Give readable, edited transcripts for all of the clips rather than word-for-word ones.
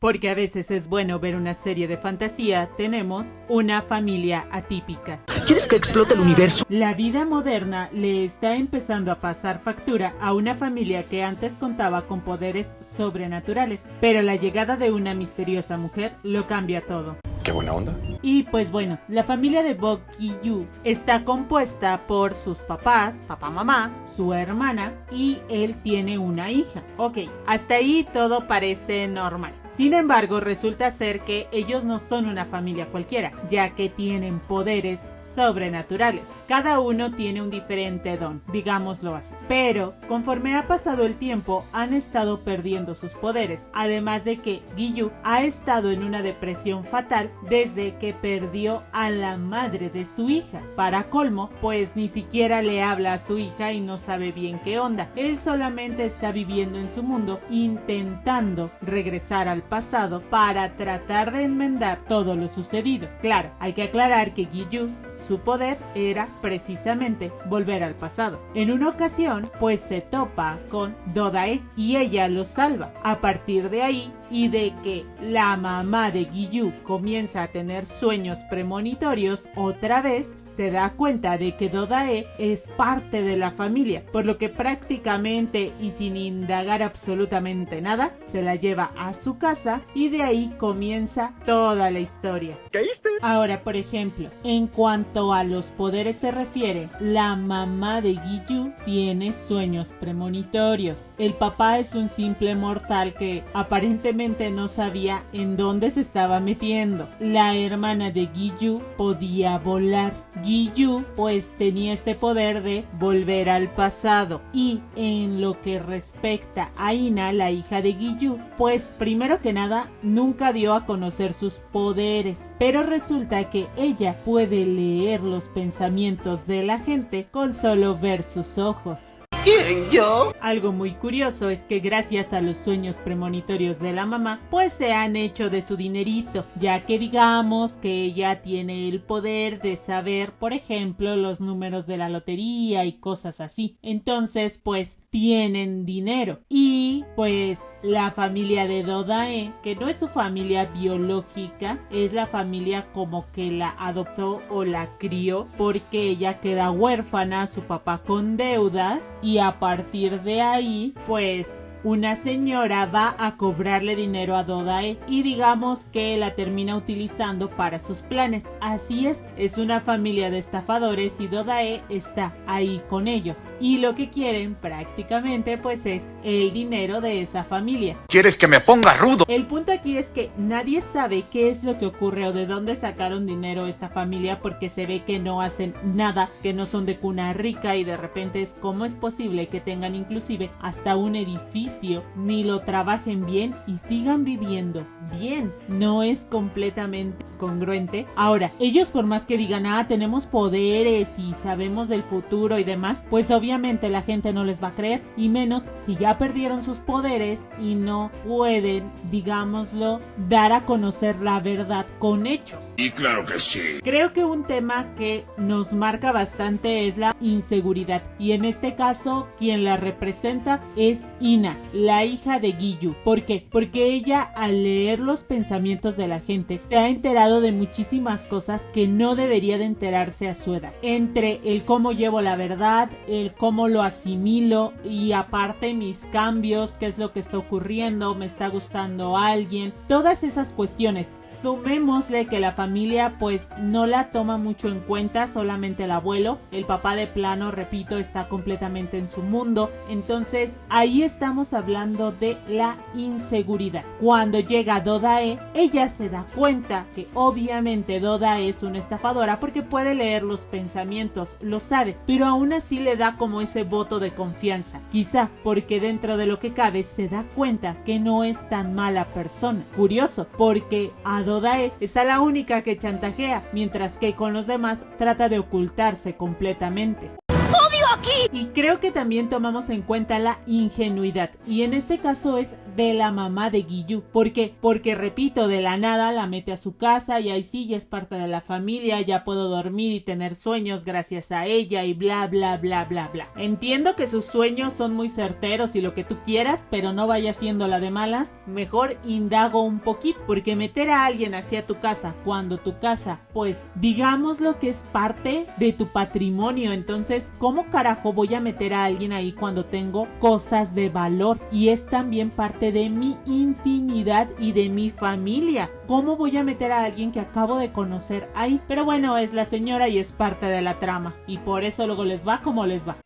porque a veces es bueno ver una serie de fantasía, tenemos una familia atípica. ¿Quieres que explote el universo? La vida moderna le está empezando a pasar factura a una familia que antes contaba con poderes sobrenaturales, pero la llegada de una misteriosa mujer lo cambia todo. ¡Qué buena onda! Y pues bueno, la familia de Bok Gi-yu está compuesta por sus papás, papá, mamá, su hermana y él tiene una hija. Ok, hasta ahí todo parece normal. Sin embargo, resulta ser que ellos no son una familia cualquiera, ya que tienen poderes sobrenaturales. Cada uno tiene un diferente don, digámoslo así. Pero, conforme ha pasado el tiempo, han estado perdiendo sus poderes. Además de que Gi-yu ha estado en una depresión fatal desde que perdió a la madre de su hija. Para colmo, pues ni siquiera le habla a su hija y no sabe bien qué onda. Él solamente está viviendo en su mundo, intentando regresar al pasado para tratar de enmendar todo lo sucedido. Claro, hay que aclarar que Gi-yu, su poder era precisamente volver al pasado. En una ocasión, pues se topa con Do-dae y ella lo salva. A partir de ahí y de que la mamá de Gi-yu comienza a tener sueños premonitorios otra vez, se da cuenta de que Do-dae es parte de la familia, por lo que prácticamente y sin indagar absolutamente nada, se la lleva a su casa y de ahí comienza toda la historia. ¿Caíste? Ahora, por ejemplo, en cuanto a los poderes se refiere, la mamá de Gi-yu tiene sueños premonitorios. El papá es un simple mortal que aparentemente no sabía en dónde se estaba metiendo. La hermana de Gi-yu podía volar. Gi-yu pues tenía este poder de volver al pasado. Y en lo que respecta a Ina, la hija de Gi-yu, pues primero que nada nunca dio a conocer sus poderes, pero resulta que ella puede leer los pensamientos de la gente con solo ver sus ojos. ¿Quién, yo? Algo muy curioso es que gracias a los sueños premonitorios de la mamá, pues se han hecho de su dinerito, ya que digamos que ella tiene el poder de saber, por ejemplo, los números de la lotería y cosas así. Entonces, pues tienen dinero. Y pues la familia de Do-dae, que no es su familia biológica, es la familia como que la adoptó o la crió, porque ella queda huérfana, su papá con deudas, y a partir de ahí pues una señora va a cobrarle dinero a Do-dae y digamos que la termina utilizando para sus planes. Así es una familia de estafadores y Do-dae está ahí con ellos. Y lo que quieren prácticamente pues es el dinero de esa familia. ¿Quieres que me ponga rudo? El punto aquí es que nadie sabe qué es lo que ocurre o de dónde sacaron dinero esta familia, porque se ve que no hacen nada, que no son de cuna rica y de repente es cómo es posible que tengan inclusive hasta un edificio, ni lo trabajen bien y sigan viviendo bien. No es completamente congruente. Ahora, ellos por más que digan, tenemos poderes y sabemos del futuro y demás, pues obviamente la gente no les va a creer, y menos si ya perdieron sus poderes y no pueden, digámoslo, dar a conocer la verdad con hechos. Y claro que sí. Creo que un tema que nos marca bastante es la inseguridad, y en este caso quien la representa es Ina, la hija de Gi-yu. ¿Por qué? Porque ella, al leer los pensamientos de la gente, se ha enterado de muchísimas cosas que no debería de enterarse a su edad. Entre el cómo llevo la verdad, el cómo lo asimilo y aparte mis cambios, qué es lo que está ocurriendo, me está gustando alguien, todas esas cuestiones. Sumémosle que la familia pues no la toma mucho en cuenta, solamente el abuelo. El papá de plano, repito, está completamente en su mundo. Entonces ahí estamos hablando de la inseguridad. Cuando llega Do-dae, ella se da cuenta que obviamente Do-dae es una estafadora porque puede leer los pensamientos, lo sabe, pero aún así le da como ese voto de confianza. Quizá porque dentro de lo que cabe se da cuenta que no es tan mala persona. Curioso, porque a Do-dae es la única que chantajea, mientras que con los demás trata de ocultarse completamente. ¡Odio a Boki! Y creo que también tomamos en cuenta la ingenuidad. Y en este caso es de la mamá de Giyu. ¿Por qué? Porque, repito, de la nada la mete a su casa y ahí sí ya es parte de la familia, ya puedo dormir y tener sueños gracias a ella y bla bla bla bla bla. Entiendo que sus sueños son muy certeros y lo que tú quieras, pero no vaya siendo la de malas. Mejor indago un poquito, porque meter a alguien hacia tu casa cuando tu casa, pues digamos lo que es parte de tu patrimonio, entonces ¿cómo carajo voy a meter a alguien ahí cuando tengo cosas de valor? Y es también parte de mi intimidad y de mi familia. ¿Cómo voy a meter a alguien que acabo de conocer ahí? Pero bueno, es la señora y es parte de la trama, y por eso luego les va como les va.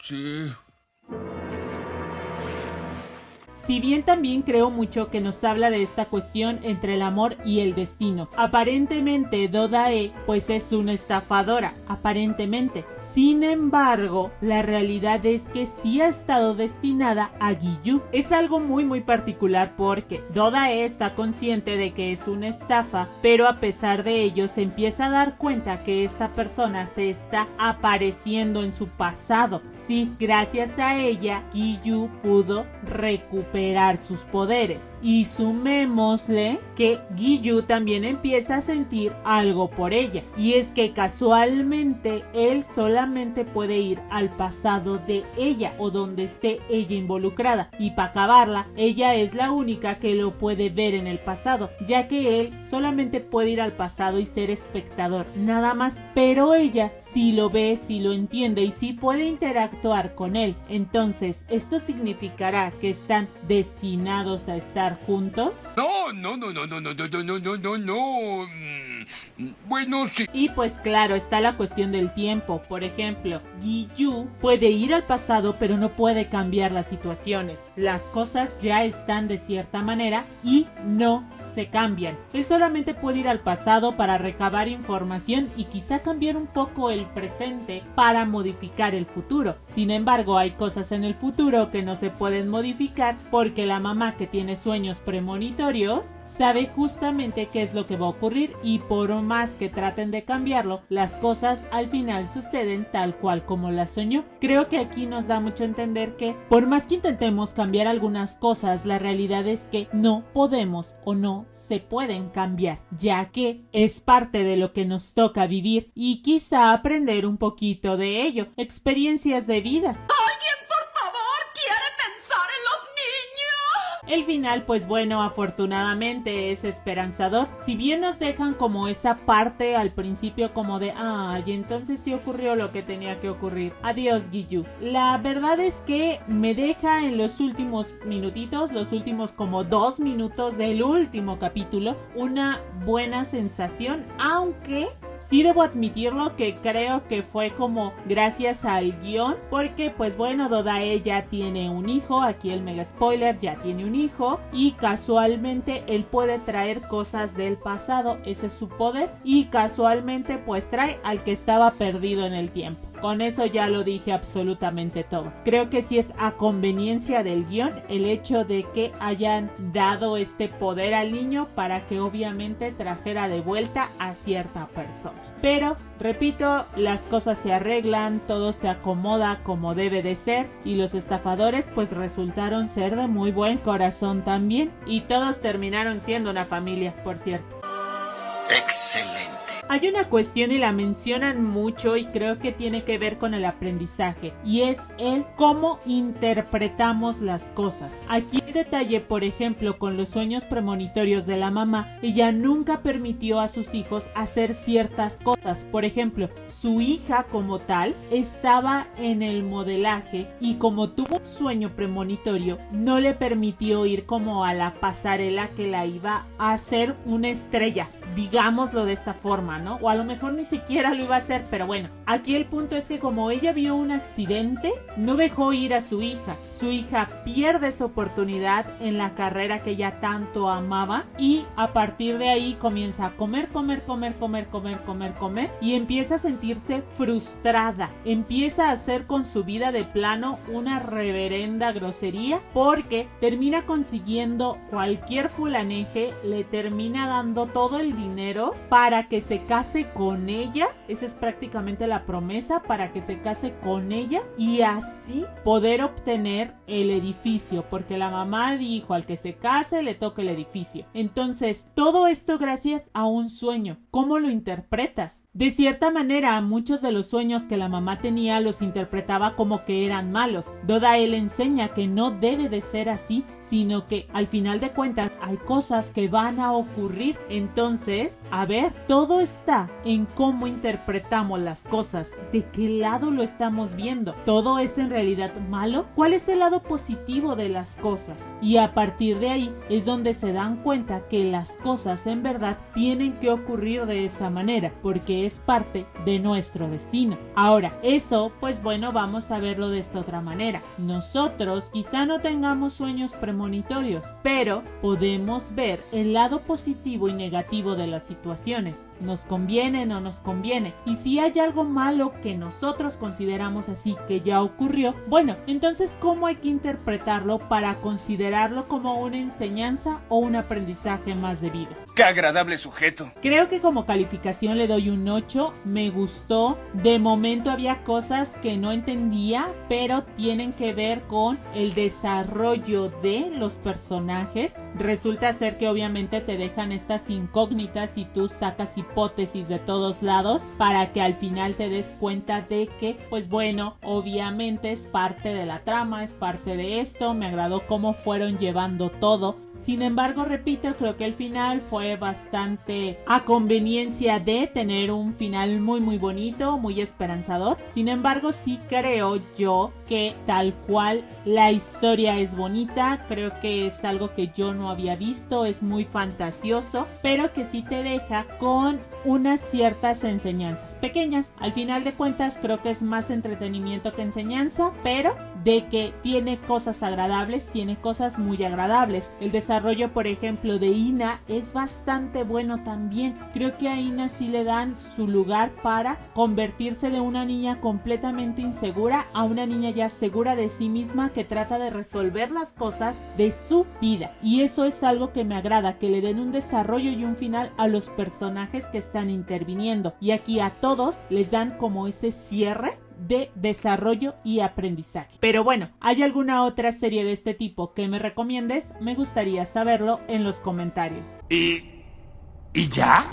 Sí. Si bien también creo mucho que nos habla de esta cuestión entre el amor y el destino. Aparentemente Dodae pues es una estafadora, aparentemente. Sin embargo, la realidad es que sí ha estado destinada a Giyu. Es algo muy particular porque Dodae está consciente de que es una estafa, pero a pesar de ello se empieza a dar cuenta que esta persona se está apareciendo en su pasado. Sí, gracias a ella, Giyu pudo recuperar sus poderes. Y sumémosle que Giyu también empieza a sentir algo por ella, y es que casualmente él solamente puede ir al pasado de ella o donde esté ella involucrada, y para acabarla, ella es la única que lo puede ver en el pasado, ya que él solamente puede ir al pasado y ser espectador, nada más, pero ella sí lo ve, sí lo entiende y sí puede interactuar con él. Entonces, ¿esto significará que están destinados a estar juntos? No. Bueno, sí. Y pues claro, está la cuestión del tiempo. Por ejemplo, Giyu puede ir al pasado, pero no puede cambiar las situaciones. Las cosas ya están de cierta manera y no se cambian. Él solamente puede ir al pasado para recabar información y quizá cambiar un poco el presente para modificar el futuro. Sin embargo, hay cosas en el futuro que no se pueden modificar porque la mamá, que tiene sueños premonitorios, sabe justamente qué es lo que va a ocurrir, y por más que traten de cambiarlo, las cosas al final suceden tal cual como las soñó. Creo que aquí nos da mucho a entender que por más que intentemos cambiar algunas cosas, la realidad es que no podemos o no se pueden cambiar, ya que es parte de lo que nos toca vivir y quizá aprender un poquito de ello, experiencias de vida. El final, pues bueno, afortunadamente es esperanzador. Si bien nos dejan como esa parte al principio como de y entonces sí ocurrió lo que tenía que ocurrir. Adiós, Giyu. La verdad es que me deja en los últimos minutitos, los últimos como 2 minutos del último capítulo, una buena sensación, aunque sí debo admitirlo que creo que fue como gracias al guión, porque pues bueno, Dodae ya tiene un hijo, aquí el mega spoiler, ya tiene un hijo, y casualmente él puede traer cosas del pasado, ese es su poder, y casualmente pues trae al que estaba perdido en el tiempo. Con eso ya lo dije absolutamente todo. Creo que sí es a conveniencia del guión el hecho de que hayan dado este poder al niño para que obviamente trajera de vuelta a cierta persona. Pero, repito, las cosas se arreglan, todo se acomoda como debe de ser, y los estafadores pues resultaron ser de muy buen corazón también, y todos terminaron siendo una familia, por cierto. Excelente. Hay una cuestión y la mencionan mucho y creo que tiene que ver con el aprendizaje, y es el cómo interpretamos las cosas. Aquí el detalle, por ejemplo, con los sueños premonitorios de la mamá, ella nunca permitió a sus hijos hacer ciertas cosas. Por ejemplo, su hija como tal estaba en el modelaje y como tuvo un sueño premonitorio, no le permitió ir como a la pasarela que la iba a hacer una estrella, digámoslo de esta forma, ¿no? O a lo mejor ni siquiera lo iba a hacer, pero bueno, aquí el punto es que como ella vio un accidente, no dejó ir a su hija. Su hija pierde su oportunidad en la carrera que ella tanto amaba, y a partir de ahí comienza a comer y empieza a sentirse frustrada. Empieza a hacer con su vida de plano una reverenda grosería, porque termina consiguiendo cualquier fulaneje, le termina dando todo el dinero para que se case con ella. Esa es prácticamente la promesa, para que se case con ella y así poder obtener el edificio, porque la mamá dijo al que se case le toca el edificio. Entonces, todo esto gracias a un sueño. ¿Cómo lo interpretas? De cierta manera, muchos de los sueños que la mamá tenía los interpretaba como que eran malos. Dodael enseña que no debe de ser así, sino que al final de cuentas hay cosas que van a ocurrir. Entonces, a ver, todo está en cómo interpretamos las cosas, de qué lado lo estamos viendo. ¿Todo es en realidad malo? ¿Cuál es el lado positivo de las cosas? Y a partir de ahí es donde se dan cuenta que las cosas en verdad tienen que ocurrir de esa manera, porque es parte de nuestro destino. Ahora, eso, pues bueno, vamos a verlo de esta otra manera. Nosotros quizá no tengamos sueños premonitorios, pero podemos ver el lado positivo y negativo de las situaciones. ¿Nos conviene o no nos conviene? Y si hay algo malo que nosotros consideramos así que ya ocurrió, bueno, entonces ¿cómo hay que interpretarlo para considerarlo como una enseñanza o un aprendizaje más de vida? ¡Qué agradable sujeto! Creo que como calificación le doy un 8, me gustó. De momento había cosas que no entendía, pero tienen que ver con el desarrollo de los personajes. Resulta ser que obviamente te dejan estas incógnitas y tú sacas hipótesis de todos lados para que al final te des cuenta de que, pues bueno, obviamente es parte de la trama, es parte de esto. Me agradó cómo fueron llevando todo. Sin embargo, repito, creo que el final fue bastante a conveniencia de tener un final muy bonito, muy esperanzador. Sin embargo, sí creo yo que tal cual la historia es bonita, creo que es algo que yo no había visto, es muy fantasioso, pero que sí te deja con unas ciertas enseñanzas pequeñas. Al final de cuentas, creo que es más entretenimiento que enseñanza, pero de que tiene cosas agradables, tiene cosas muy agradables. El desarrollo, por ejemplo, de Ina es bastante bueno también. Creo que a Ina sí le dan su lugar para convertirse de una niña completamente insegura a una niña ya segura de sí misma que trata de resolver las cosas de su vida. Y eso es algo que me agrada, que le den un desarrollo y un final a los personajes que están interviniendo. Y aquí a todos les dan como ese cierre de desarrollo y aprendizaje. Pero bueno, ¿hay alguna otra serie de este tipo que me recomiendes? Me gustaría saberlo en los comentarios. ¿Y ya?